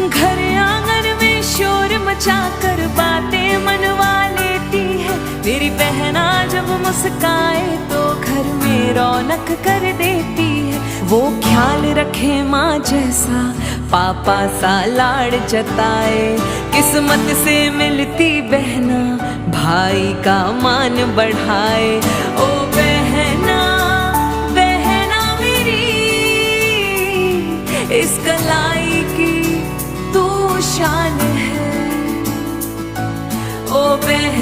घर आंगन में शोर मचाकर बातें मनवा लेती है। मेरी बहना जब मुस्काए तो घर में रौनक कर देती है। वो ख्याल रखे माँ जैसा, पापा सा लाड़ जताए। किस्मत से मिलती बहना भाई का मान बढ़ाए। ओ